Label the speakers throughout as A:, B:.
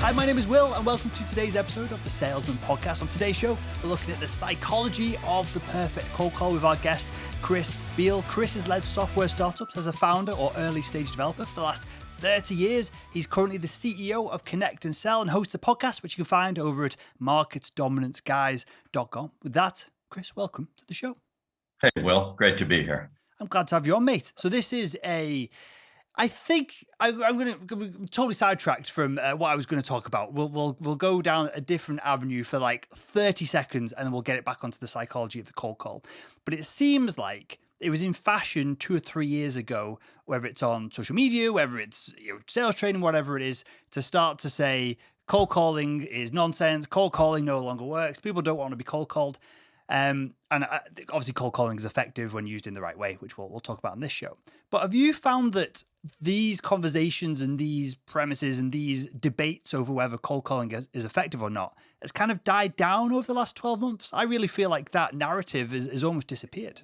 A: Hi, my name is Will, and welcome to today's episode of the Salesman Podcast. On today's show, we're looking at the psychology of the perfect cold call with our guest, Chris Beall. Chris has led software startups as a founder or early stage developer for the last 30 years. He's currently the CEO of ConnectAndSell and hosts a podcast, which you can find over at marketdominanceguys.com. With that, Chris, welcome to the show.
B: Hey, Will, great to be here.
A: I'm glad to have you on, mate. So this is I think I'm going to be totally sidetracked from what I was going to talk about. We'll go down a different avenue for like 30 seconds, and then we'll get it back onto the psychology of the cold call. But it seems like it was in fashion 2 or 3 years ago, whether it's on social media, whether it's sales training, whatever it is, to start to say cold calling is nonsense. Cold calling no longer works. People don't want to be cold called. And obviously cold calling is effective when used in the right way, which we'll talk about on this show. But have you found that these conversations and these premises and these debates over whether cold calling is effective or not has kind of died down over the last 12 months? I really feel like that narrative is almost disappeared.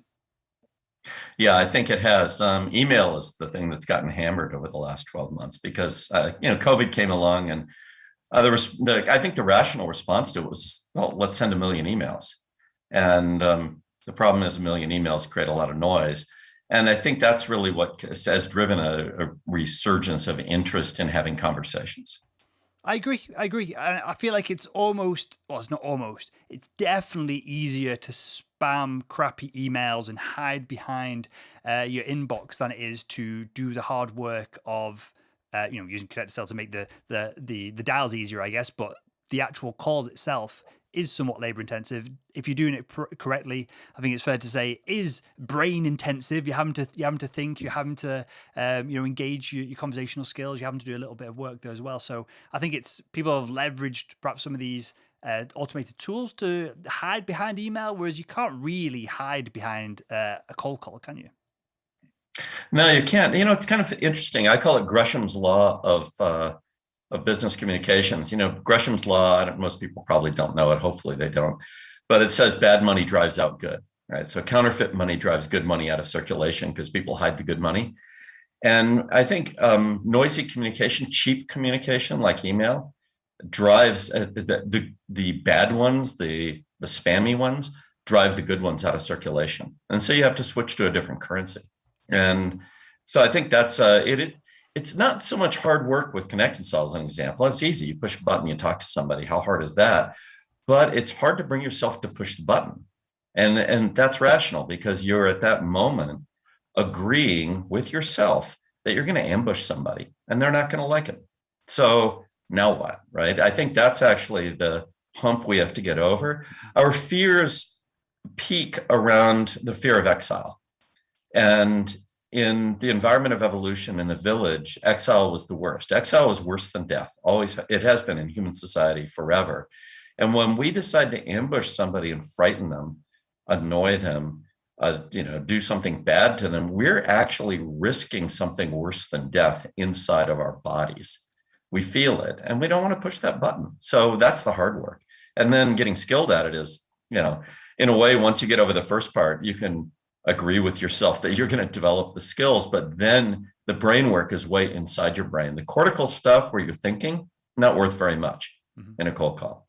B: Yeah, I think it has. Email is the thing that's gotten hammered over the last 12 months because, COVID came along, and I think the rational response to it was, well, let's send a million emails. And the problem is a million emails create a lot of noise. And I think that's really what has driven a resurgence of interest in having conversations.
A: I agree. I feel like it's definitely easier to spam crappy emails and hide behind your inbox than it is to do the hard work of using ConnectAndSell to make the dials easier, I guess. But the actual calls itself is somewhat labor intensive. If you're doing it correctly, I think it's fair to say is brain intensive. You're having to think, you're having to engage your conversational skills. You're having to do a little bit of work there as well. So I think it's people have leveraged perhaps some of these automated tools to hide behind email, whereas you can't really hide behind a cold call, can you?
B: No, you can't. It's kind of interesting. I call it Gresham's law of business communications. Gresham's law, most people probably don't know it. Hopefully they don't. But it says bad money drives out good, right? So counterfeit money drives good money out of circulation because people hide the good money. And I think noisy communication, cheap communication like email drives the bad ones, the spammy ones, drive the good ones out of circulation. And so you have to switch to a different currency. And so I think that's It's not so much hard work with ConnectAndSell as an example. It's easy. You push a button, you talk to somebody. How hard is that? But it's hard to bring yourself to push the button. And that's rational because you're at that moment agreeing with yourself that you're going to ambush somebody and they're not going to like it. So now what, right? I think that's actually the hump we have to get over. Our fears peak around the fear of exile. And in the environment of evolution in the village, exile was the worst. Exile was worse than death. Always, it has been in human society forever. And when we decide to ambush somebody and frighten them, annoy them, do something bad to them, we're actually risking something worse than death inside of our bodies. We feel it, and we don't want to push that button. So that's the hard work. And then getting skilled at it is, in a way, once you get over the first part, you can agree with yourself that you're going to develop the skills, but then the brain work is way inside your brain. The cortical stuff where you're thinking, not worth very much in a cold call.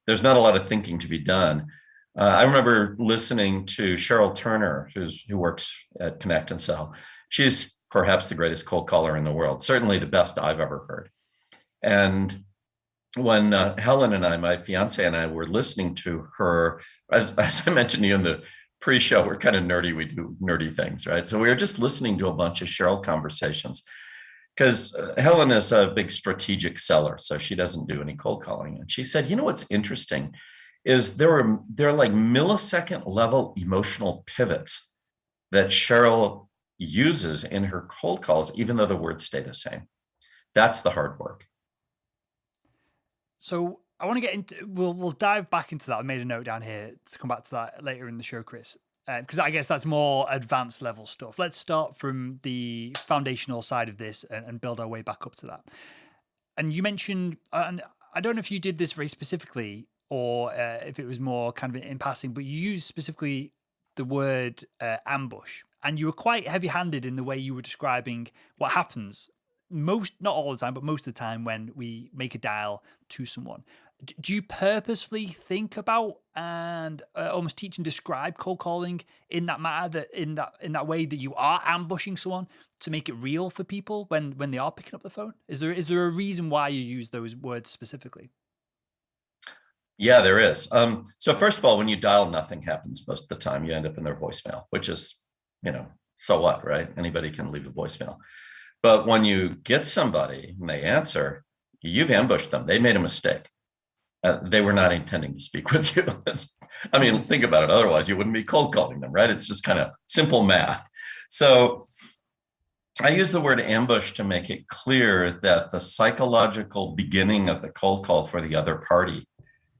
B: There's not a lot of thinking to be done. I remember listening to Cheryl Turner, who works at ConnectAndSell. She's perhaps the greatest cold caller in the world, certainly the best I've ever heard. And when Helen and I, my fiance and I, were listening to her, as I mentioned to you in the pre-show, we're kind of nerdy. We do nerdy things, right? So we were just listening to a bunch of Cheryl conversations because Helen is a big strategic seller, so she doesn't do any cold calling. And she said, what's interesting is there are like millisecond level emotional pivots that Cheryl uses in her cold calls, even though the words stay the same. That's the hard work.
A: So I want to get into, we'll dive back into that. I made a note down here to come back to that later in the show, Chris, because I guess that's more advanced level stuff. Let's start from the foundational side of this and build our way back up to that. And you mentioned, and I don't know if you did this very specifically or if it was more kind of in passing, but you used specifically the word ambush, and you were quite heavy-handed in the way you were describing what happens not all the time, but most of the time when we make a dial to someone, do you purposefully think about and almost teach and describe cold calling in that matter, that in that way that you are ambushing someone to make it real for people when they are picking up the phone? Is there a reason why you use those words specifically?
B: Yeah, there is. So first of all, when you dial, nothing happens most of the time. You end up in their voicemail, which is, so what, right? Anybody can leave a voicemail. But when you get somebody and they answer, you've ambushed them. They made a mistake. They were not intending to speak with you. Think about it. Otherwise, you wouldn't be cold calling them, right? It's just kind of simple math. So I use the word ambush to make it clear that the psychological beginning of the cold call for the other party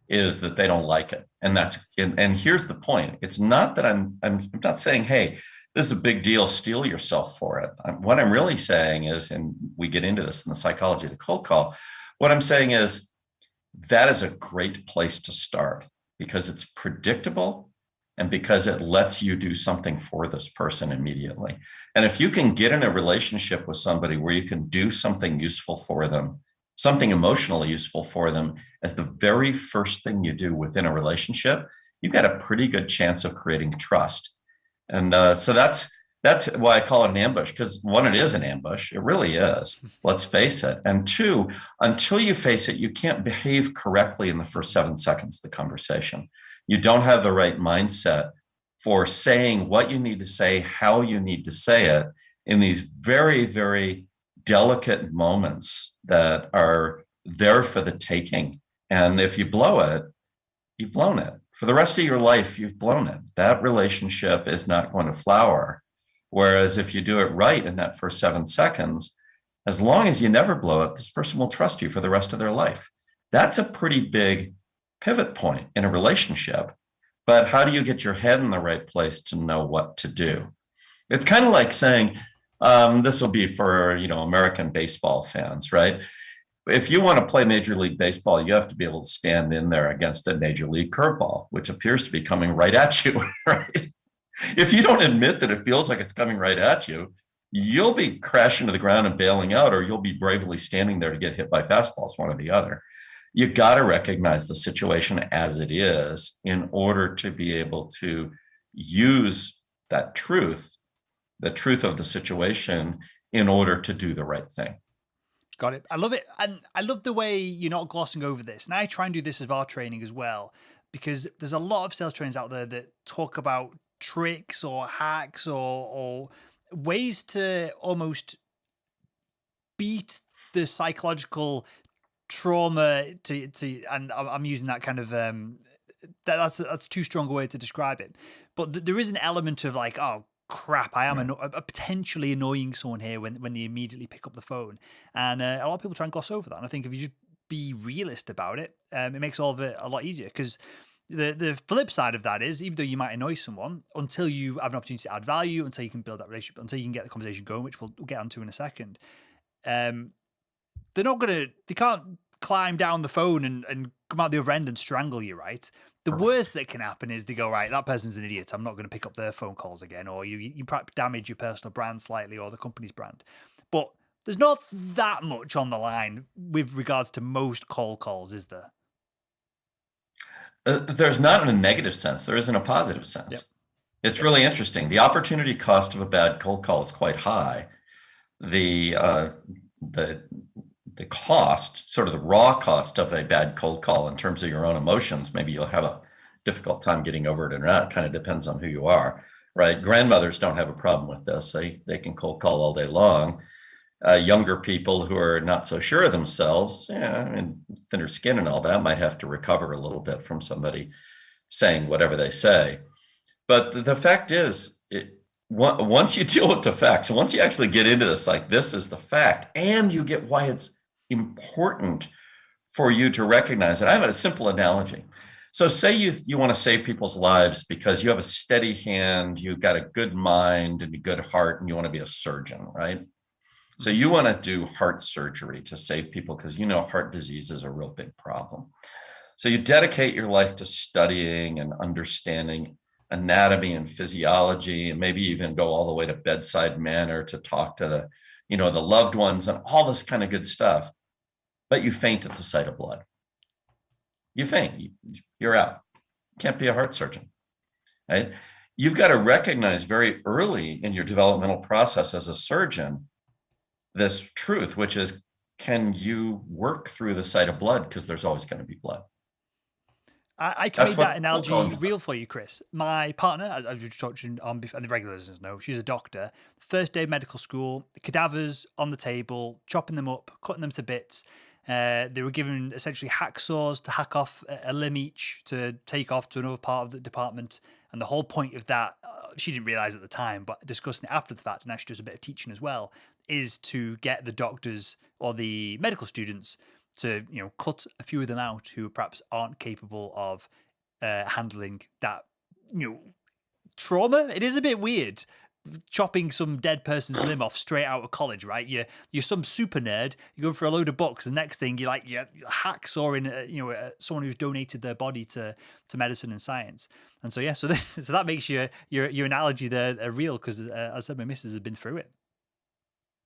B: is that they don't like it. And here's the point. It's not that I'm not saying, hey, this is a big deal, steel yourself for it. What I'm really saying is, and we get into this in the psychology of the cold call, what I'm saying is that is a great place to start because it's predictable and because it lets you do something for this person immediately. And if you can get in a relationship with somebody where you can do something useful for them, something emotionally useful for them as the very first thing you do within a relationship, you've got a pretty good chance of creating trust. And so that's why I call it an ambush, because one, it is an ambush. It really is. Let's face it. And two, until you face it, you can't behave correctly in the first 7 seconds of the conversation. You don't have the right mindset for saying what you need to say, how you need to say it in these very, very delicate moments that are there for the taking. And if you blow it, you've blown it. For the rest of your life, you've blown it. That relationship is not going to flower. Whereas if you do it right in that first 7 seconds, as long as you never blow it, this person will trust you for the rest of their life. That's a pretty big pivot point in a relationship. But how do you get your head in the right place to know what to do? It's kind of like saying, this will be for, American baseball fans, right? If you want to play Major League Baseball, you have to be able to stand in there against a Major League curveball, which appears to be coming right at you, right? If you don't admit that it feels like it's coming right at you, you'll be crashing to the ground and bailing out, or you'll be bravely standing there to get hit by fastballs, one or the other. You got to recognize the situation as it is in order to be able to use that truth, the truth of the situation, in order to do the right thing.
A: Got it. I love it. And I love the way you're not glossing over this. And I try and do this as our training as well, because there's a lot of sales trainers out there that talk about tricks or hacks or ways to almost beat the psychological trauma and I'm using that kind of that's too strong a way to describe it, but there is an element of like, oh crap, I am potentially annoying someone here when they immediately pick up the phone, and a lot of people try and gloss over that. And I think if you just be realist about it, it makes all of it a lot easier, because the flip side of that is, even though you might annoy someone, until you have an opportunity to add value, until you can build that relationship, until you can get the conversation going, which we'll get onto in a second, they can't climb down the phone and come out the other end and strangle you, right? The worst that can happen is they go, right, that person's an idiot, I'm not going to pick up their phone calls again, or you perhaps damage your personal brand slightly, or the company's brand. But there's not that much on the line with regards to most cold calls, is there?
B: There's not in a negative sense. There is in a positive sense.
A: Yep.
B: It's really interesting. The opportunity cost of a bad cold call is quite high. The cost, sort of the raw cost of a bad cold call in terms of your own emotions, maybe you'll have a difficult time getting over it or not. It kind of depends on who you are, right? Grandmothers don't have a problem with this. They can cold call all day long. Younger people who are not so sure of themselves, and thinner skin and all that, might have to recover a little bit from somebody saying whatever they say. But the fact is, once you deal with the facts, once you actually get into this, like, this is the fact, and you get why it's important for you to recognize it. I have a simple analogy. So say you want to save people's lives because you have a steady hand, you've got a good mind and a good heart, and you want to be a surgeon, right? So you want to do heart surgery to save people because heart disease is a real big problem. So you dedicate your life to studying and understanding anatomy and physiology, and maybe even go all the way to bedside manner to talk to the loved ones and all this kind of good stuff, but you faint at the sight of blood. You faint, you're out. Can't be a heart surgeon, right? You've got to recognize very early in your developmental process as a surgeon this truth, which is, can you work through the sight of blood? Because there's always going to be blood.
A: I can make that analogy real for you, Chris. My partner, as we talked on, and the regular listeners know, she's a doctor. First day of medical school, cadavers on the table, chopping them up, cutting them to bits. They were given essentially hacksaws to hack off a limb each to take off to another part of the department. And the whole point of that, she didn't realize at the time, but discussing it after the fact, and actually does a bit of teaching as well, is to get the doctors or the medical students to cut a few of them out who perhaps aren't capable of handling that trauma. It is a bit weird chopping some dead person's limb off straight out of college, right? You're some super nerd. You're going for a load of books. The next thing you're hacksawing, someone who's donated their body to medicine and science. And so so that makes your analogy there real, because as I said, my missus has been through it.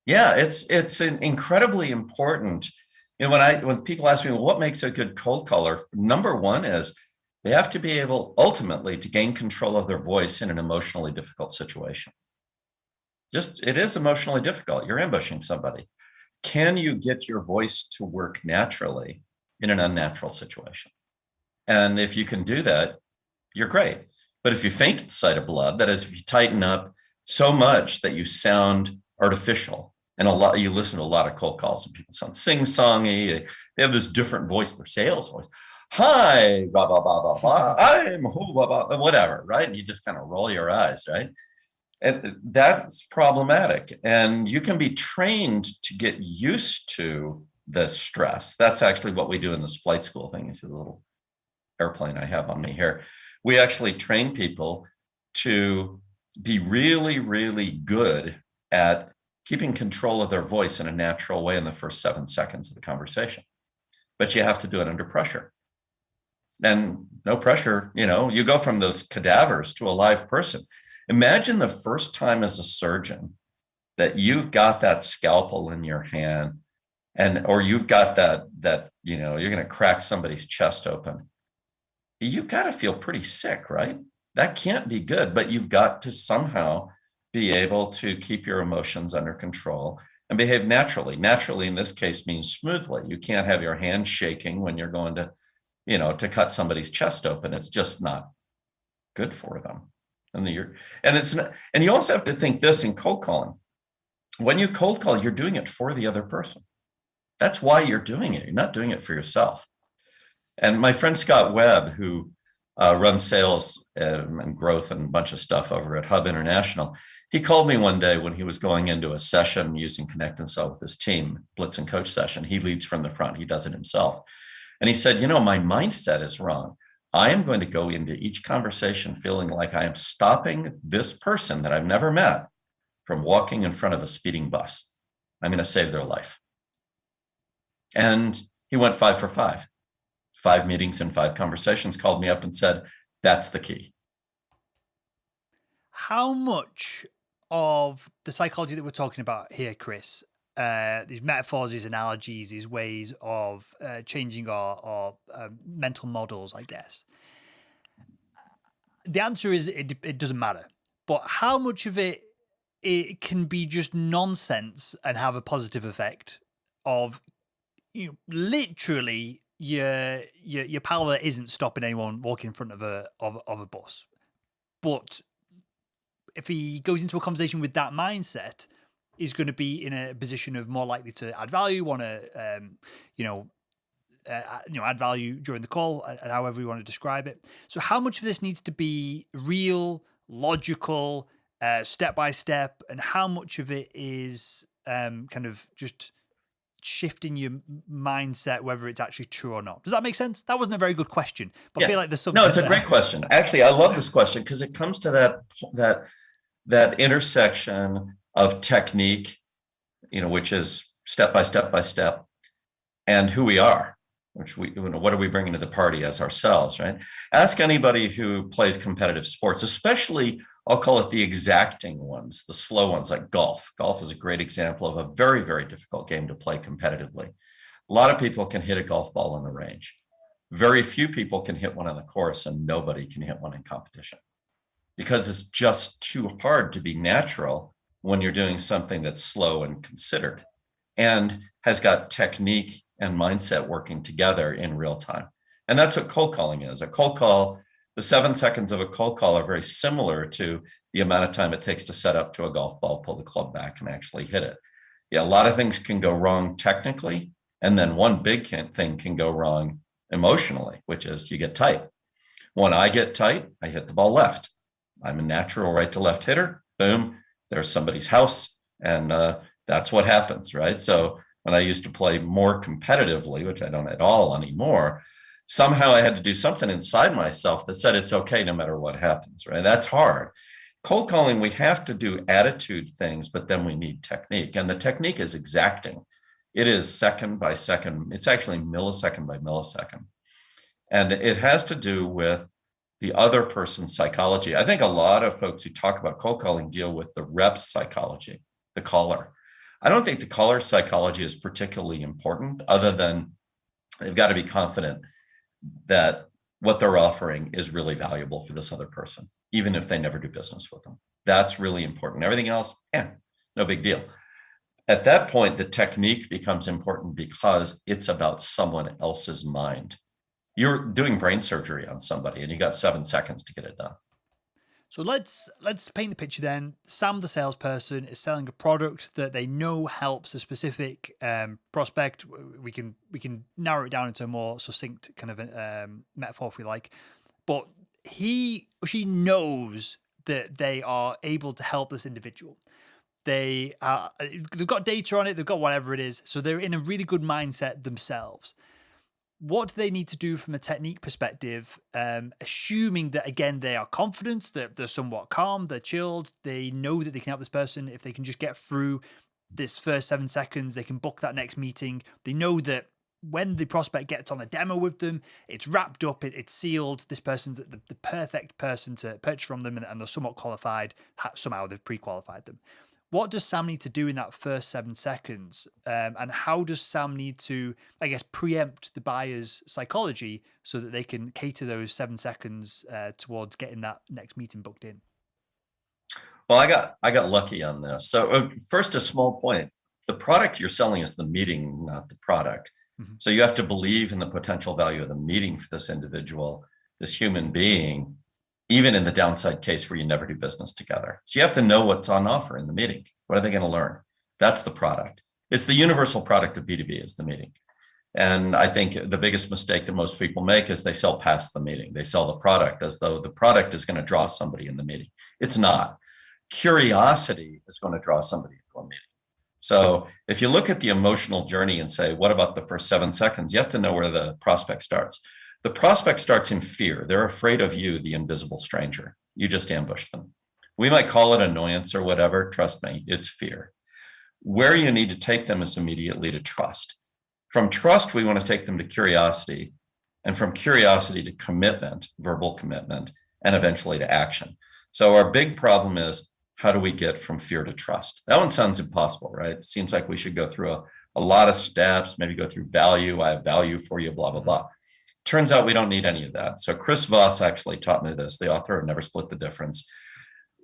B: Yeah, it's incredibly important. When people ask me, well, what makes a good cold caller? Number one is they have to be able ultimately to gain control of their voice in an emotionally difficult situation. It is emotionally difficult. You're ambushing somebody. Can you get your voice to work naturally in an unnatural situation? And if you can do that, you're great. But if you faint at the sight of blood, that is, if you tighten up so much that you sound artificial, and you listen to a lot of cold calls and people sound sing-songy. They have this different voice, their sales voice. Hi, blah, blah, blah, blah, blah. I'm blah, blah, whatever, right? And you just kind of roll your eyes, right? And that's problematic. And you can be trained to get used to the stress. That's actually what we do in this flight school thing. You see the little airplane I have on me here. We actually train people to be really, really good at keeping control of their voice in a natural way in the first 7 seconds of the conversation. But you have to do it under pressure. And no pressure, you go from those cadavers to a live person. Imagine the first time as a surgeon that you've got that scalpel in your hand, or you've got that you're going to crack somebody's chest open. You've got to feel pretty sick, right? That can't be good, but you've got to somehow be able to keep your emotions under control and behave naturally. Naturally, in this case, means smoothly. You can't have your hand shaking when you're going to, to cut somebody's chest open. It's just not good for them. And you also have to think this in cold calling. When you cold call, you're doing it for the other person. That's why you're doing it. You're not doing it for yourself. And my friend Scott Webb, who runs sales and growth and a bunch of stuff over at Hub International, he called me one day when he was going into a session using ConnectAndSell with his team, Blitz and Coach session. He leads from the front. He does it himself. And he said, my mindset is wrong. I am going to go into each conversation feeling like I am stopping this person that I've never met from walking in front of a speeding bus. I'm going to save their life. And he went 5 for 5. 5 meetings and 5 conversations, called me up and said, that's the key.
A: How much of the psychology that we're talking about here, Chris, these metaphors, these analogies, these ways of changing our mental models, I guess, the answer is it doesn't matter. But how much of it can be just nonsense and have a positive effect of literally your pal that isn't stopping anyone walking in front of a bus, but if he goes into a conversation with that mindset, is going to be in a position of more likely to add value, want to add value during the call, and however you want to describe it. So how much of this needs to be real, logical, step by step, and how much of it is kind of just shifting your mindset, whether it's actually true or not? Does that make sense? That wasn't a very good question, but I feel like there's something.
B: No, it's a great question. Actually, I love this question because it comes to that intersection of technique, which is step by step, and who we are, which what are we bringing to the party as ourselves, right? Ask anybody who plays competitive sports, especially I'll call it the exacting ones, the slow ones, like golf. Golf is a great example of a very, very difficult game to play competitively. A lot of people can hit a golf ball on the range. Very few people can hit one on the course, and nobody can hit one in competition because it's just too hard to be natural when you're doing something that's slow and considered and has got technique and mindset working together in real time. And that's what cold calling is. A cold call, the 7 seconds of a cold call are very similar to the amount of time it takes to set up to a golf ball, pull the club back, and actually hit it. Yeah, a lot of things can go wrong technically, and then one big thing can go wrong emotionally, which is you get tight. When I get tight, I hit the ball left. I'm a natural right to left hitter. Boom, there's somebody's house, and that's what happens, right? So when I used to play more competitively, which I don't at all anymore, somehow I had to do something inside myself that said it's okay no matter what happens, right? That's hard. Cold calling, we have to do attitude things, but then we need technique. And the technique is exacting. It is second by second. It's actually millisecond by millisecond. And it has to do with the other person's psychology. I think a lot of folks who talk about cold calling deal with the rep's psychology, the caller. I don't think the caller's psychology is particularly important, other than they've got to be confident that what they're offering is really valuable for this other person, even if they never do business with them. That's really important. Everything else, no big deal. At that point, the technique becomes important because it's about someone else's mind. You're doing brain surgery on somebody and you got 7 seconds to get it done.
A: So let's paint the picture then. Sam, the salesperson, is selling a product that they know helps a specific prospect. We can narrow it down into a more succinct kind of metaphor if we like. But he or she knows that they are able to help this individual. They've got data on it. They've got whatever it is. So they're in a really good mindset themselves. What do they need to do from a technique perspective, assuming that, again, they are confident, that they're somewhat calm, they're chilled, they know that they can help this person. If they can just get through this first 7 seconds, they can book that next meeting. They know that when the prospect gets on a demo with them, it's wrapped up, it's sealed. This person's the perfect person to purchase from them, and they're somewhat qualified. Somehow they've pre-qualified them. What does Sam need to do in that first 7 seconds? And how does Sam need to, I guess, preempt the buyer's psychology so that they can cater those 7 seconds towards getting that next meeting booked in?
B: Well, I got lucky on this. So first, a small point. The product you're selling is the meeting, not the product. Mm-hmm. So you have to believe in the potential value of the meeting for this individual, this human being, even in the downside case where you never do business together. So you have to know what's on offer in the meeting. What are they going to learn? That's the product. It's the universal product of B2B is the meeting. And I think the biggest mistake that most people make is they sell past the meeting. They sell the product as though the product is going to draw somebody in the meeting. It's not. Curiosity is going to draw somebody into a meeting. So if you look at the emotional journey and say, what about the first 7 seconds? You have to know where the prospect starts. The prospect starts in fear. They're afraid of you, the invisible stranger. You just ambushed them. We might call it annoyance or whatever. Trust me, it's fear. Where you need to take them is immediately to trust. From trust, we want to take them to curiosity, and from curiosity to commitment, verbal commitment, and eventually to action. So our big problem is, how do we get from fear to trust? That one sounds impossible, right? It seems like we should go through a lot of steps, maybe go through value. I have value for you, blah, blah, blah. Turns out we don't need any of that. So Chris Voss actually taught me this, the author of Never Split the Difference.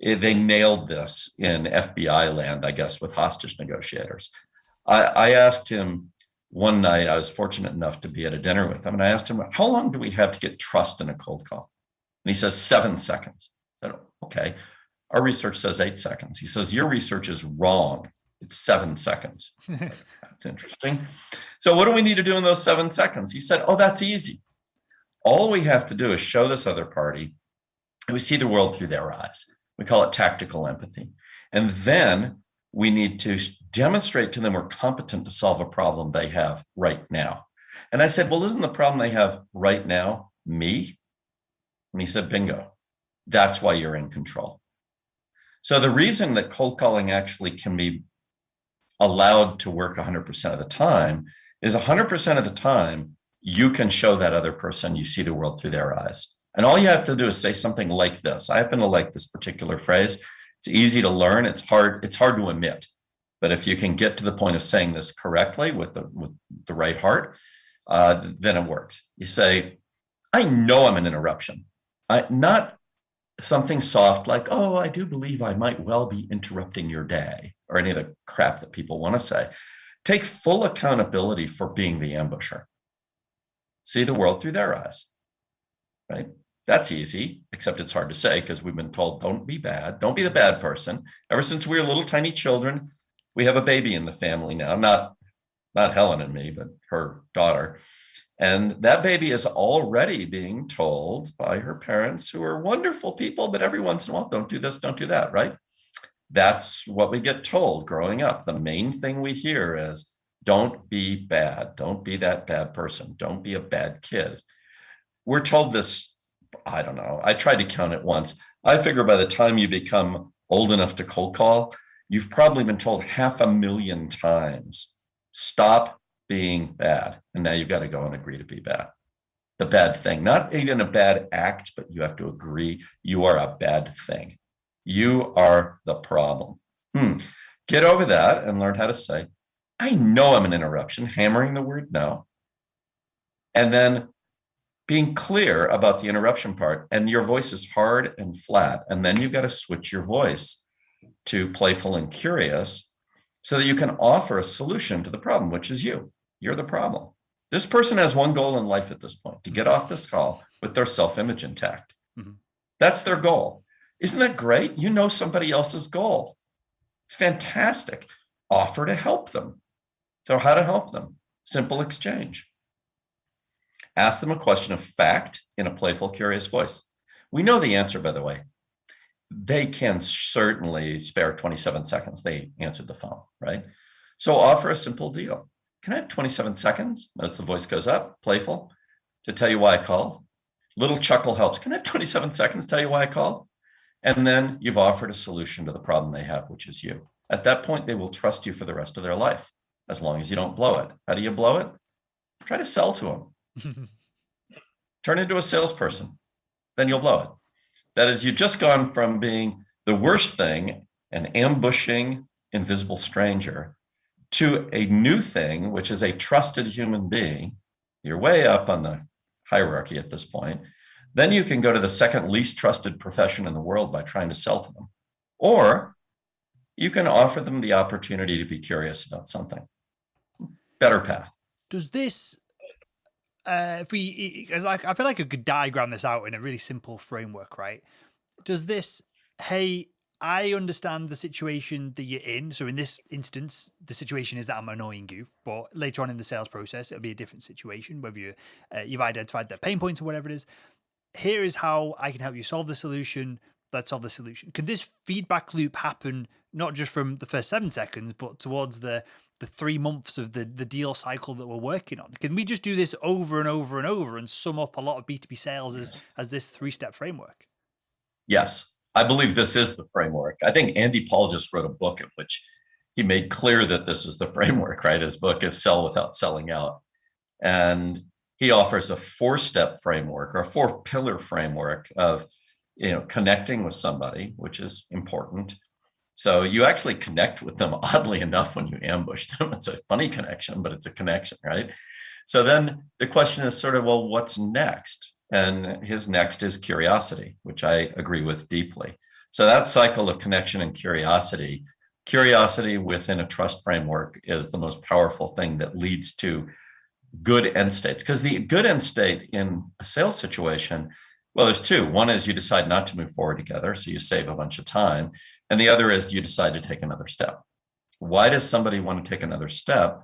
B: They nailed this in FBI land, I guess, with hostage negotiators. I asked him one night, I was fortunate enough to be at a dinner with him, and I asked him, how long do we have to get trust in a cold call? And he says, 7 seconds. I said, okay, our research says 8 seconds. He says, your research is wrong. It's 7 seconds. That's interesting. So what do we need to do in those 7 seconds? He said, oh, that's easy. All we have to do is show this other party, and we see the world through their eyes. We call it tactical empathy. And then we need to demonstrate to them we're competent to solve a problem they have right now. And I said, well, isn't the problem they have right now me? And he said, bingo. That's why you're in control. So the reason that cold calling actually can be allowed to work 100% of the time is 100% of the time, you can show that other person you see the world through their eyes. And all you have to do is say something like this. I happen to like this particular phrase. It's easy to learn. It's hard to omit. But if you can get to the point of saying this correctly with the right heart, then it works. You say, I know I'm an interruption. Not something soft like, oh, I do believe I might well be interrupting your day, or any of the crap that people want to say. Take full accountability for being the ambusher. See the world through their eyes, right? That's easy, except it's hard to say because we've been told, don't be bad. Don't be the bad person. Ever since we were little tiny children, we have a baby in the family now, not Helen and me, but her daughter. And that baby is already being told by her parents, who are wonderful people, but every once in a while, don't do this, don't do that, right? That's what we get told growing up. The main thing we hear is, don't be bad. Don't be that bad person. Don't be a bad kid. We're told this, I don't know. I tried to count it once. I figure by the time you become old enough to cold call, you've probably been told 500,000 times, stop being bad. And now you've got to go and agree to be bad. The bad thing, not even a bad act, but you have to agree you are a bad thing. You are the problem. Get over that and learn how to say, I know I'm an interruption, hammering the word no. And then being clear about the interruption part, and your voice is hard and flat. And then you've got to switch your voice to playful and curious so that you can offer a solution to the problem, which is you. You're the problem. This person has one goal in life at this point, to get off this call with their self-image intact. Mm-hmm. That's their goal. Isn't that great? You know somebody else's goal. It's fantastic. Offer to help them. So how to help them? Simple exchange. Ask them a question of fact in a playful, curious voice. We know the answer, by the way. They can certainly spare 27 seconds. They answered the phone, right? So offer a simple deal. Can I have 27 seconds? Notice the voice goes up, playful, to tell you why I called. Little chuckle helps. Can I have 27 seconds to tell you why I called? And then you've offered a solution to the problem they have, which is you. At that point, they will trust you for the rest of their life, as long as you don't blow it. How do you blow it? Try to sell to them. Turn into a salesperson. Then you'll blow it. That is, you've just gone from being the worst thing, an ambushing, invisible stranger, to a new thing, which is a trusted human being. You're way up on the hierarchy at this point. Then you can go to the second least trusted profession in the world by trying to sell to them. Or you can offer them the opportunity to be curious about something. Better path.
A: Does this, I feel like I could diagram this out in a really simple framework, right? Does this, hey, I understand the situation that you're in. So in this instance, the situation is that I'm annoying you, but later on in the sales process, it'll be a different situation, whether you've identified the pain points or whatever it is. Here is how I can help you solve the solution. Let's solve the solution. Can this feedback loop happen not just from the first 7 seconds, but towards the 3 months of the deal cycle that we're working on? Can we just do this over and over and over and sum up a lot of B2B sales as this 3-step framework?
B: Yes, I believe this is the framework. I think Andy Paul just wrote a book in which he made clear that this is the framework, right? His book is Sell Without Selling Out. And he offers a 4-step framework, or a 4-pillar framework of, connecting with somebody, which is important. So you actually connect with them, oddly enough, when you ambush them. It's a funny connection, but it's a connection, right? So then the question is sort of, well, what's next? And his next is curiosity, which I agree with deeply. So that cycle of connection and curiosity within a trust framework is the most powerful thing that leads to good end states. Because the good end state in a sales situation, well, there's 2. One is you decide not to move forward together, so you save a bunch of time. And the other is you decide to take another step. Why does somebody want to take another step?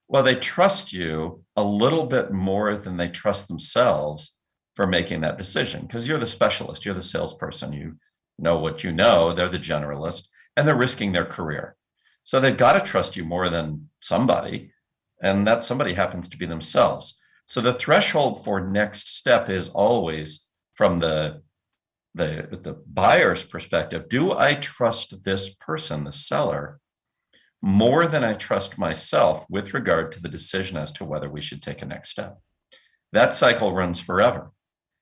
B: Well, they trust you a little bit more than they trust themselves for making that decision, because you're the specialist, you're the salesperson, you know what you know, they're the generalist, and they're risking their career. So they've got to trust you more than somebody, and that somebody happens to be themselves. So the threshold for next step is always from the buyer's perspective. Do I trust this person, the seller, more than I trust myself with regard to the decision as to whether we should take a next step? That cycle runs forever.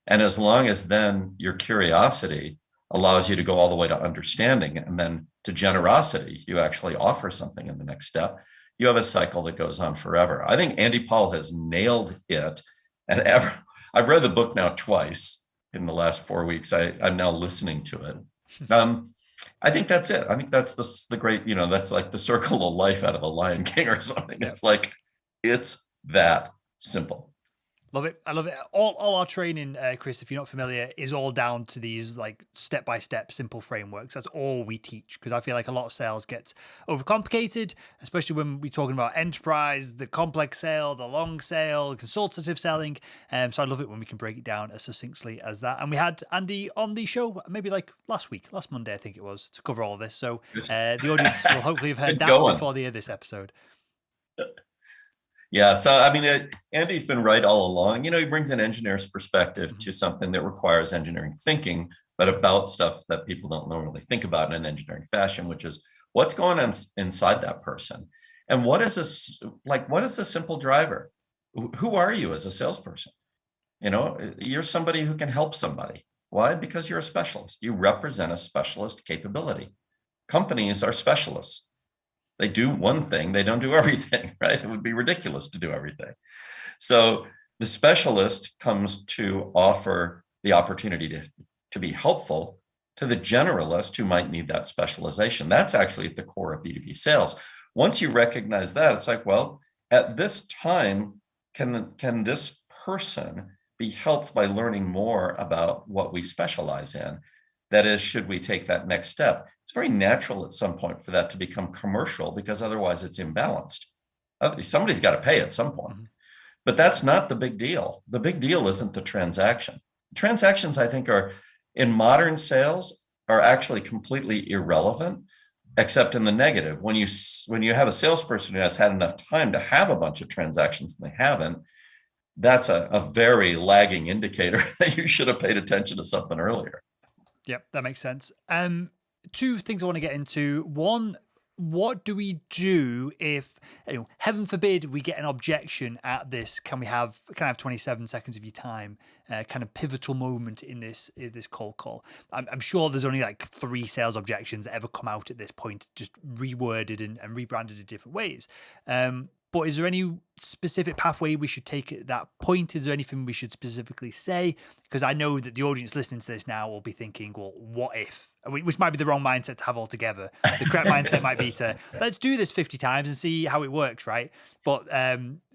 B: And as long as then your curiosity allows you to go all the way to understanding and then to generosity, you actually offer something in the next step, you have a cycle that goes on forever. I think Andy Paul has nailed it. And I've read the book now twice in the last 4 weeks. I'm now listening to it. I think that's it. I think that's the great, that's like the circle of life out of a Lion King or something. It's like, it's that simple.
A: Love it. I love it. All our training, Chris, if you're not familiar, is all down to these like step-by-step simple frameworks. That's all we teach, because I feel like a lot of sales gets overcomplicated, especially when we're talking about enterprise, the complex sale, the long sale, consultative selling. So I love it when we can break it down as succinctly as that. And we had Andy on the show maybe like last Monday, I think it was, to cover all of this. So the audience will hopefully have heard that before they hear this episode.
B: Yeah, so I mean, Andy's been right all along. He brings an engineer's perspective to something that requires engineering thinking, but about stuff that people don't normally think about in an engineering fashion, which is what's going on inside that person, and what is a simple driver? Who are you as a salesperson? You're somebody who can help somebody. Why? Because you're a specialist. You represent a specialist capability. Companies are specialists. They do one thing, they don't do everything, right? It would be ridiculous to do everything. So the specialist comes to offer the opportunity to be helpful to the generalist who might need that specialization. That's actually at the core of B2B sales. Once you recognize that, it's like, well, at this time, can this person be helped by learning more about what we specialize in? That is, should we take that next step? It's very natural at some point for that to become commercial, because otherwise it's imbalanced. Somebody's got to pay at some point. But that's not the big deal. The big deal isn't the transaction. Transactions, I think, are in modern sales are actually completely irrelevant, except in the negative. When you have a salesperson who has had enough time to have a bunch of transactions and they haven't, that's a very lagging indicator that you should have paid attention to something earlier.
A: Yep, that makes sense. Two things I want to get into. One, what do we do if, heaven forbid, we get an objection at this? Can I have 27 seconds of your time? Kind of pivotal moment in this cold call. I'm sure there's only like 3 sales objections that ever come out at this point, just reworded and rebranded in different ways. But is there any specific pathway we should take at that point? Is there anything we should specifically say? Because I know that the audience listening to this now will be thinking, well, what if? Which might be the wrong mindset to have altogether. The correct mindset might be to, let's do this 50 times and see how it works, right? But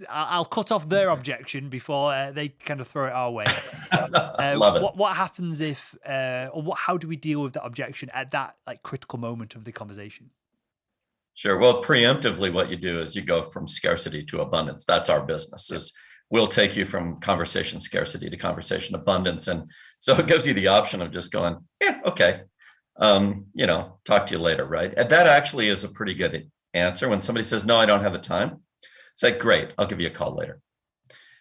A: I'll cut off their objection before they kind of throw it our way.
B: Love it.
A: What happens if, how do we deal with that objection at that like critical moment of the conversation?
B: Sure. Well, preemptively, what you do is you go from scarcity to abundance. That's our business. Is we'll take you from conversation scarcity to conversation abundance, and so it gives you the option of just going, yeah, okay, talk to you later, right? And that actually is a pretty good answer. When somebody says, no, I don't have the time, say, great, I'll give you a call later.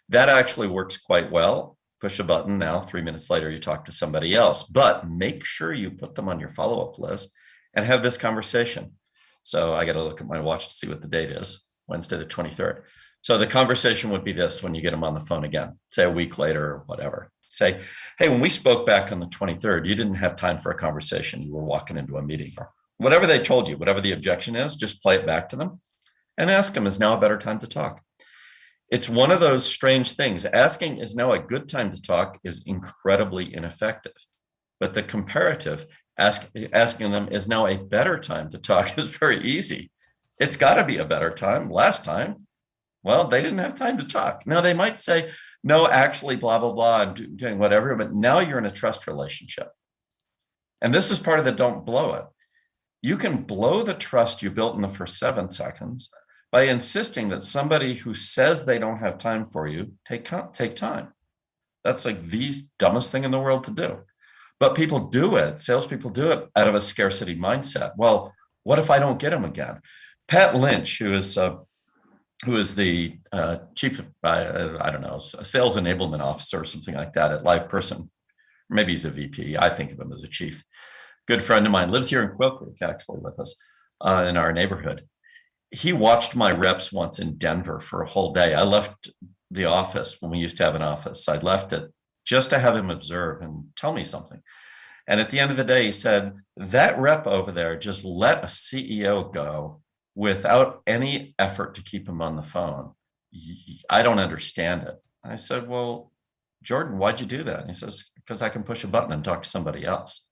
B: That actually works quite well. Push a button. Now, 3 minutes later, you talk to somebody else, but make sure you put them on your follow-up list and have this conversation. So I got to look at my watch to see what the date is, Wednesday, the 23rd. So the conversation would be this when you get them on the phone again, say a week later or whatever. Say, hey, when we spoke back on the 23rd, you didn't have time for a conversation. You were walking into a meeting or whatever they told you, whatever the objection is, just play it back to them and ask them, is now a better time to talk? It's one of those strange things. Asking is now a good time to talk is incredibly ineffective. But the comparative, asking them is now a better time to talk is very easy. It's got to be a better time. Last time, well, they didn't have time to talk. Now they might say, no, actually, blah, blah, blah, I'm doing whatever, but now you're in a trust relationship. And this is part of the don't blow it. You can blow the trust you built in the first 7 seconds by insisting that somebody who says they don't have time for you take time. That's like the dumbest thing in the world to do. But people do it. Salespeople do it out of a scarcity mindset. Well, what if I don't get him again? Pat Lynch, who is the chief, a sales enablement officer or something like that at LivePerson. Maybe he's a VP. I think of him as a chief. Good friend of mine, lives here in Quail Creek, actually, with us in our neighborhood. He watched my reps once in Denver for a whole day. I left the office when we used to have an office. I left at just to have him observe and tell me something. And at the end of the day, he said, that rep over there just let a CEO go without any effort to keep him on the phone. I don't understand it. I said, well, Jordan, why'd you do that? And he says, because I can push a button and talk to somebody else.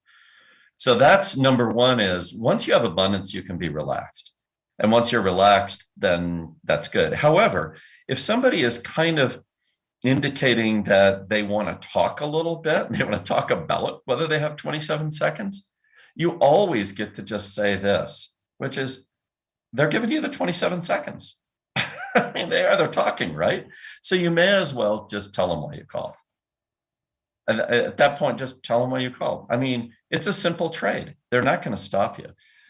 B: So that's number one, is once you have abundance, you can be relaxed. And once you're relaxed, then that's good. However, if somebody is kind of indicating that they want to talk a little bit, they want to talk about whether they have 27 seconds, you always get to just say this, which is, they're giving you the 27 seconds. I mean, they're talking, right? So you may as well just tell them why you called. And at that point, just tell them why you called. I mean, it's a simple trade. They're not going to stop you.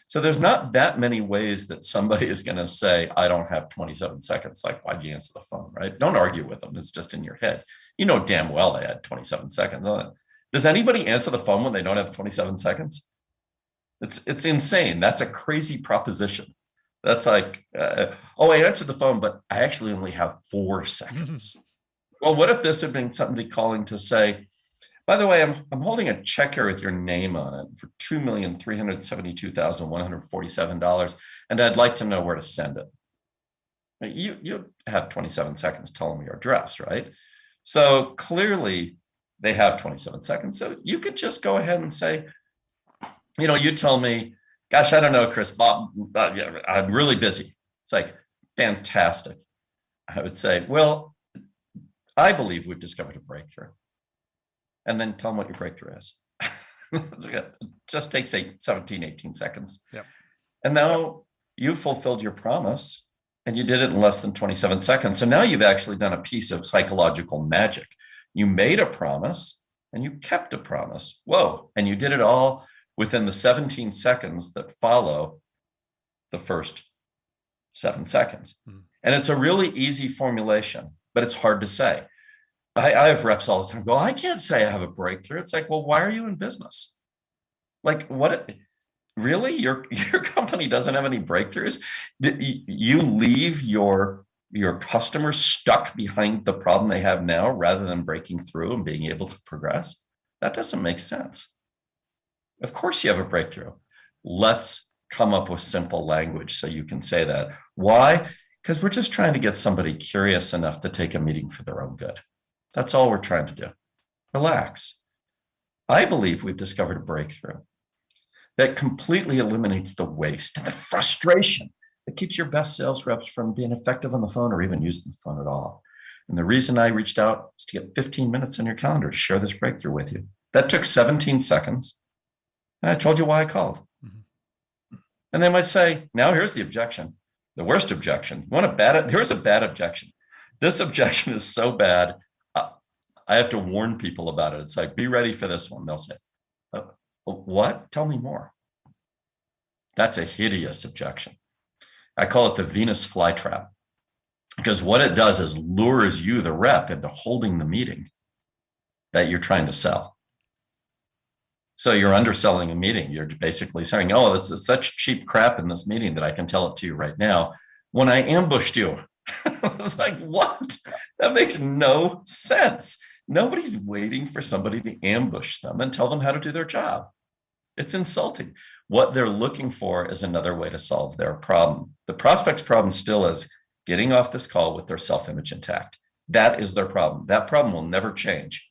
B: So there's not that many ways that somebody is going to say, I don't have 27 seconds. Like, why'd you answer the phone, right? Don't argue with them. It's just in your head. You know damn well they had 27 seconds on it. Does anybody answer the phone when they don't have 27 seconds? It's insane. That's a crazy proposition. That's like, oh, I answered the phone, but I actually only have 4 seconds. Well, what if this had been somebody calling to say, by the way, I'm holding a check here with your name on it for $2,372,147, and I'd like to know where to send it. You have 27 seconds. Tell them your address, right? So clearly they have 27 seconds. So you could just go ahead and say, you tell me, gosh, I don't know, Chris, Bob, I'm really busy. It's like, fantastic. I would say, well, I believe we've discovered a breakthrough. And then tell them what your breakthrough is. It just takes 17, 18 seconds.
A: Yep.
B: And now you've fulfilled your promise, and you did it in less than 27 seconds. So now you've actually done a piece of psychological magic. You made a promise and you kept a promise. Whoa. And you did it all within the 17 seconds that follow the first 7 seconds. Mm-hmm. And it's a really easy formulation, but it's hard to say. I have reps all the time go, I can't say I have a breakthrough. It's like, well, why are you in business? Like, what? Really? Your company doesn't have any breakthroughs? You leave your customers stuck behind the problem they have now rather than breaking through and being able to progress? That doesn't make sense. Of course you have a breakthrough. Let's come up with simple language so you can say that. Why? Because we're just trying to get somebody curious enough to take a meeting for their own good. That's all we're trying to do. Relax. I believe we've discovered a breakthrough that completely eliminates the waste and the frustration that keeps your best sales reps from being effective on the phone or even using the phone at all. And the reason I reached out is to get 15 minutes on your calendar to share this breakthrough with you. That took 17 seconds. And I told you why I called. Mm-hmm. And they might say, now here's the objection. The worst objection. Here's a bad objection. This objection is so bad, I have to warn people about it. It's like, be ready for this one. They'll say, what? Tell me more. That's a hideous objection. I call it the Venus flytrap, because what it does is lures you, the rep, into holding the meeting that you're trying to sell. So you're underselling a meeting. You're basically saying, oh, this is such cheap crap in this meeting that I can tell it to you right now when I ambushed you. It's like, what? That makes no sense. Nobody's waiting for somebody to ambush them and tell them how to do their job. It's insulting. What they're looking for is another way to solve their problem. The prospect's problem still is getting off this call with their self-image intact. That is their problem. That problem will never change.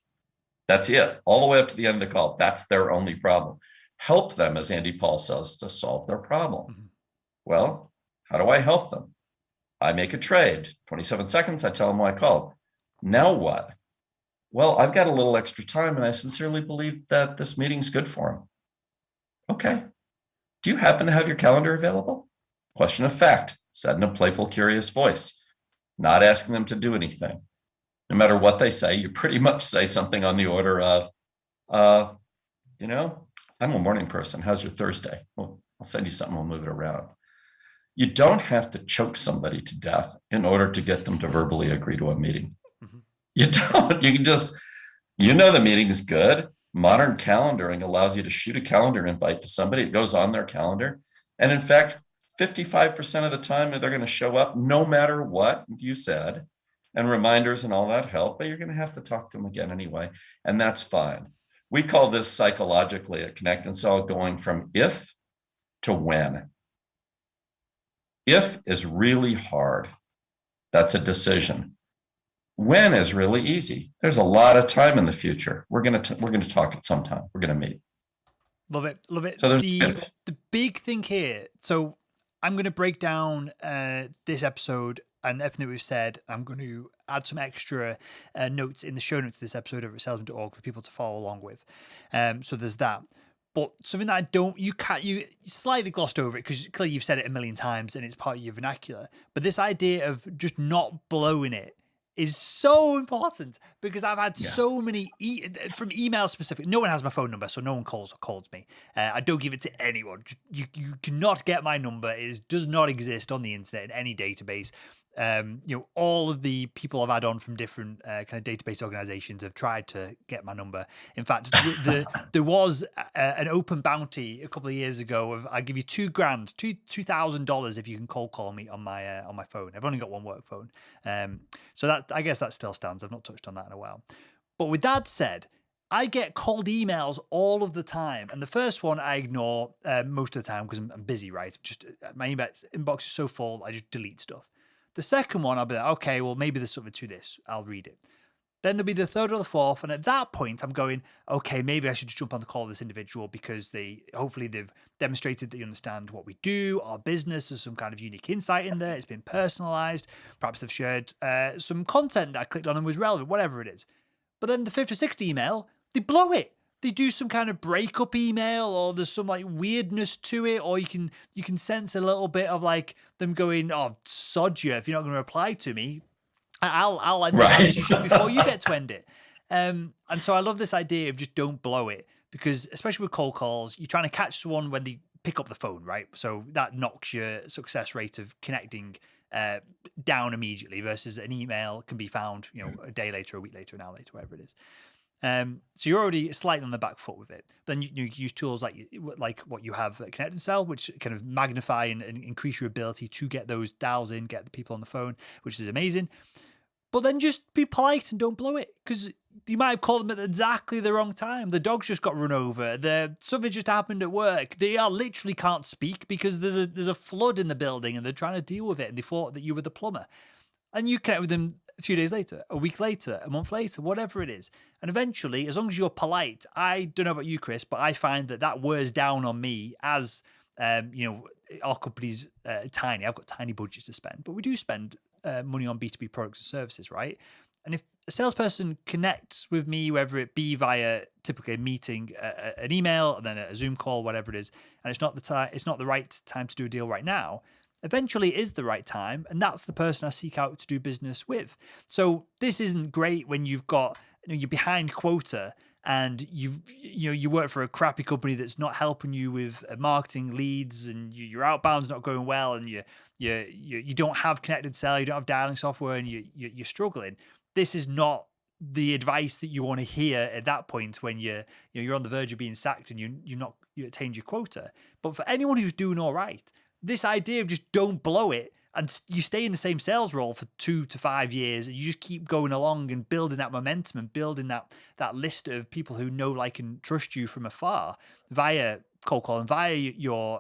B: That's it. All the way up to the end of the call. That's their only problem. Help them, as Andy Paul says, to solve their problem. Mm-hmm. Well, how do I help them? I make a trade. 27 seconds, I tell them why I called. Now what? Well, I've got a little extra time, and I sincerely believe that this meeting's good for them. Okay. Do you happen to have your calendar available? Question of fact, said in a playful, curious voice, not asking them to do anything. No matter what they say, you pretty much say something on the order of, I'm a morning person. How's your Thursday? Well, I'll send you something. We'll move it around. You don't have to choke somebody to death in order to get them to verbally agree to a meeting. Mm-hmm. You don't. You can just, the meeting is good. Modern calendaring allows you to shoot a calendar invite to somebody. It goes on their calendar. And in fact, 55% of the time they're going to show up no matter what you said. and reminders and all that help, but you're going to have to talk to them again anyway, and that's fine. We call this psychologically at Connect and Sell going from if to when. If is really hard. That's a decision. When is really easy. There's a lot of time in the future. We're going to talk at some time. We're going to meet.
A: Love it. Love it.
B: So
A: the big thing here. So I'm going to break down this episode and everything that we've said. I'm going to add some extra notes in the show notes of this episode over at salesman.org for people to follow along with. So there's that. But something that you slightly glossed over it because clearly you've said it a million times and it's part of your vernacular. But this idea of just not blowing it is so important because I've had so many from email specific. No one has my phone number, so no one calls me. I don't give it to anyone. You cannot get my number. It does not exist on the internet in any database. All of the people I've had on from different kind of database organizations have tried to get my number. In fact, there was an open bounty a couple of years ago of I'll give you $2,000 if you can cold call me on my phone. I've only got one work phone, so that I guess that still stands. I've not touched on that in a while. But with that said, I get cold emails all of the time, and the first one I ignore most of the time because I'm busy. Right, just my inbox is so full, I just delete stuff. The second one, I'll be like, okay, well, maybe there's something to this. I'll read it. Then there'll be the third or the fourth. And at that point, I'm going, okay, maybe I should just jump on the call with this individual because hopefully they've demonstrated that you understand what we do, our business, there's some kind of unique insight in there. It's been personalized. Perhaps they've shared some content that I clicked on and was relevant, whatever it is. But then the fifth or sixth email, they blow it. They do some kind of breakup email or there's some like weirdness to it, or you can sense a little bit of like them going, oh, sod you, if you're not going to reply to me, I'll end this relationship before you get to end it. And so I love this idea of just don't blow it because especially with cold calls, you're trying to catch someone when they pick up the phone, right? So that knocks your success rate of connecting down immediately versus an email can be found, a day later, a week later, an hour later, whatever it is. So you're already slightly on the back foot with it. Then you use tools like what you have at ConnectAndSell, which kind of magnify and increase your ability to get those dials in, get the people on the phone, which is amazing. But then just be polite and don't blow it because you might have called them at exactly the wrong time. The dog's just got run over. Something just happened at work. They literally can't speak because there's a flood in the building and they're trying to deal with it and they thought that you were the plumber. And you connect with them a few days later, a week later, a month later, whatever it is. And eventually, as long as you're polite, I don't know about you, Chris, but I find that wears down on me as, our company's tiny. I've got tiny budgets to spend, but we do spend money on B2B products and services, right? And if a salesperson connects with me, whether it be via typically a meeting, an email, and then a Zoom call, whatever it is, and it's not the right time to do a deal right now, eventually it is the right time, and that's the person I seek out to do business with. So this isn't great when you've got you're behind quota and you work for a crappy company that's not helping you with marketing leads, and your outbound's not going well, and you don't have ConnectAndSell, you don't have dialing software, and you're struggling. This is not the advice that you want to hear at that point when you're on the verge of being sacked and you attained your quota. But for anyone who's doing all right, this idea of just don't blow it and you stay in the same sales role for 2 to 5 years and you just keep going along and building that momentum and building that list of people who know, like, and trust you from afar via cold calling, via your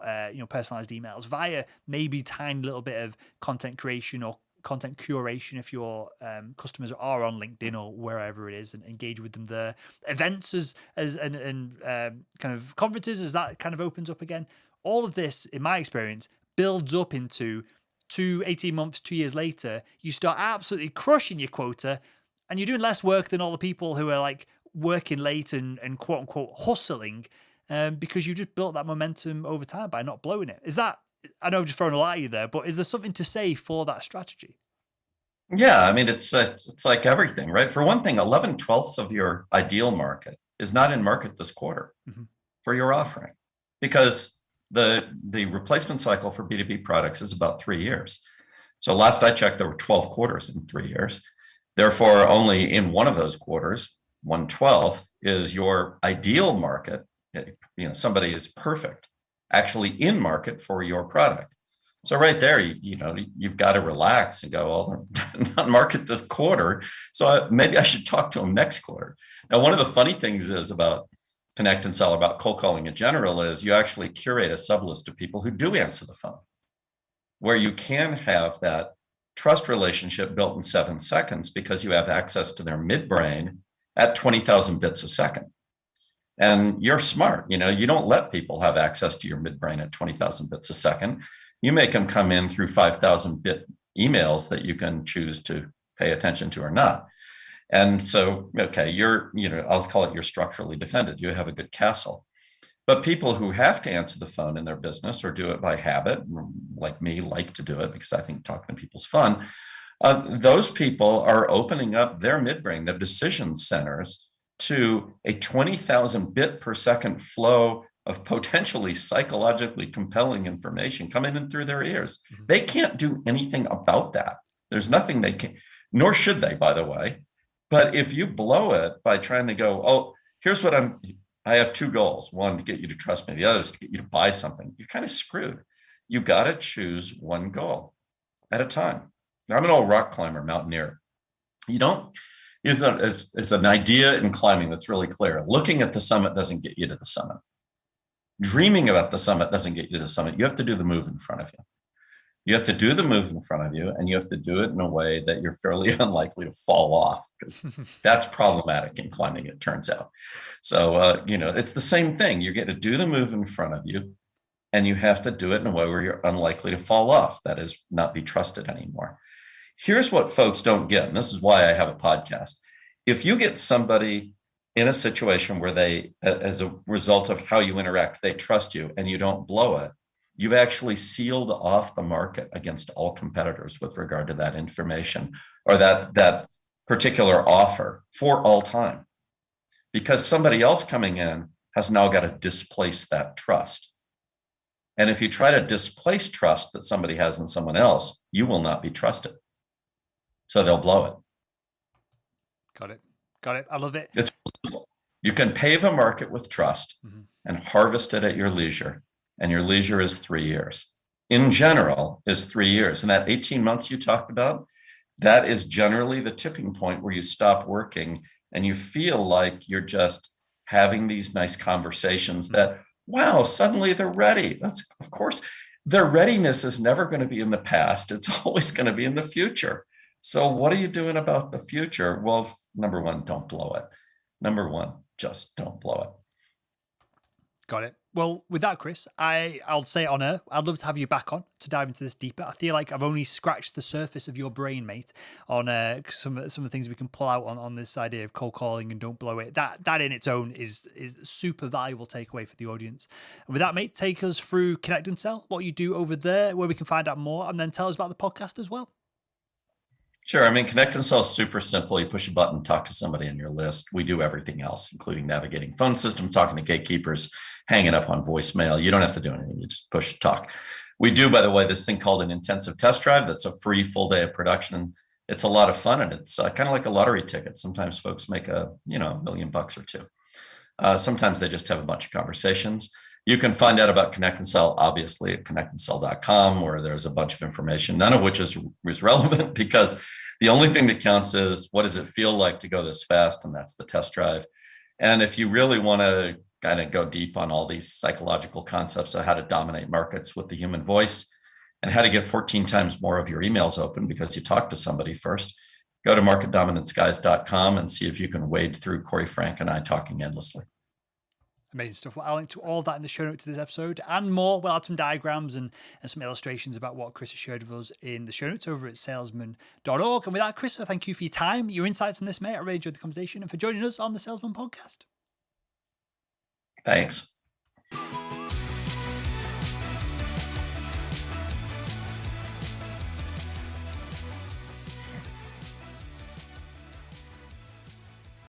A: personalized emails, via maybe tiny little bit of content creation or content curation if your customers are on LinkedIn or wherever it is, and engage with them there. Events and kind of conferences as that kind of opens up again. All of this, in my experience, builds up into 18 months, 2 years later, you start absolutely crushing your quota and you're doing less work than all the people who are like working late and quote unquote hustling because you just built that momentum over time by not blowing it. Is that, I know I've just thrown a lot at you there, but is there something to say for that strategy?
B: Yeah, I mean, it's like everything, right? For one thing, 11/12 of your ideal market is not in market this quarter for your offering, because the replacement cycle for B2B products is about 3 years. So last I checked, there were 12 quarters in 3 years. Therefore, only in one of those quarters, 1/12 is your ideal market. Somebody is perfect, actually in market for your product. So right there, you've got to relax and go, well, they're not market this quarter. So maybe I should talk to them next quarter. Now, one of the funny things is about Connect and Sell, about cold calling in general, is you actually curate a sublist of people who do answer the phone, where you can have that trust relationship built in 7 seconds because you have access to their midbrain at 20,000 bits a second. And you're smart. You don't let people have access to your midbrain at 20,000 bits a second. You make them come in through 5,000 bit emails that you can choose to pay attention to or not. And so, okay, I'll call it, you're structurally defended. You have a good castle. But people who have to answer the phone in their business or do it by habit, like me, like to do it because I think talking to people's fun, those people are opening up their midbrain, their decision centers, to a 20,000 bit per second flow of potentially psychologically compelling information coming in through their ears. Mm-hmm. They can't do anything about that. There's nothing they can, nor should they, by the way. But if you blow it by trying to go, oh, here's what I have 2 goals. One, to get you to trust me. The other is to get you to buy something. You're kind of screwed. You got to choose one goal at a time. Now, I'm an old rock climber, mountaineer. Is an idea in climbing that's really clear. Looking at the summit doesn't get you to the summit. Dreaming about the summit doesn't get you to the summit. You have to do the move in front of you. You have to do the move in front of you, and you have to do it in a way that you're fairly unlikely to fall off, because that's problematic in climbing, it turns out. So, it's the same thing. You get to do the move in front of you, and you have to do it in a way where you're unlikely to fall off. That is, not be trusted anymore. Here's what folks don't get, and this is why I have a podcast. If you get somebody in a situation where they, as a result of how you interact, they trust you and you don't blow it, you've actually sealed off the market against all competitors with regard to that information or that particular offer for all time. Because somebody else coming in has now got to displace that trust. And if you try to displace trust that somebody has in someone else, you will not be trusted. So they'll blow it.
A: Got it. I love it.
B: It's possible. You can pave a market with trust and harvest it at your leisure. And your leisure is 3 years. In general, is 3 years. And that 18 months you talked about, that is generally the tipping point where you stop working and you feel like you're just having these nice conversations that, wow, suddenly they're ready. That's, of course, their readiness is never going to be in the past. It's always going to be in the future. So what are you doing about the future? Well, number one, don't blow it. Number one, just don't blow it.
A: Got it. Well, with that, Chris, I'll say on air, I'd love to have you back on to dive into this deeper. I feel like I've only scratched the surface of your brain, mate, on some of the things we can pull out on this idea of cold calling and don't blow it. That in its own is super valuable takeaway for the audience. And with that, mate, take us through Connect and Sell, what you do over there, where we can find out more, and then tell us about the podcast as well.
B: Sure. I mean, Connect and Sell is super simple. You push a button, talk to somebody in your list. We do everything else, including navigating phone system, talking to gatekeepers, hanging up on voicemail. You don't have to do anything. You just push talk. We do, by the way, this thing called an intensive test drive. That's a free full day of production. And it's a lot of fun. And it's kind of like a lottery ticket. Sometimes folks make $1 million or $2 million. Sometimes they just have a bunch of conversations. You can find out about Connect and Sell, obviously, at connectandsell.com, where there's a bunch of information, none of which is relevant, because the only thing that counts is what does it feel like to go this fast, and that's the test drive. And if you really want to kind of go deep on all these psychological concepts of how to dominate markets with the human voice and how to get 14 times more of your emails open because you talked to somebody first, go to marketdominanceguys.com and see if you can wade through Corey, Frank, and I talking endlessly.
A: Amazing stuff. Well, I'll link to all that in the show notes to this episode and more. We'll add some diagrams and some illustrations about what Chris has shared with us in the show notes over at salesman.org. And with that, Chris, thank you for your time, your insights on this, mate. I really enjoyed the conversation and for joining us on the Salesman Podcast.
B: Thanks.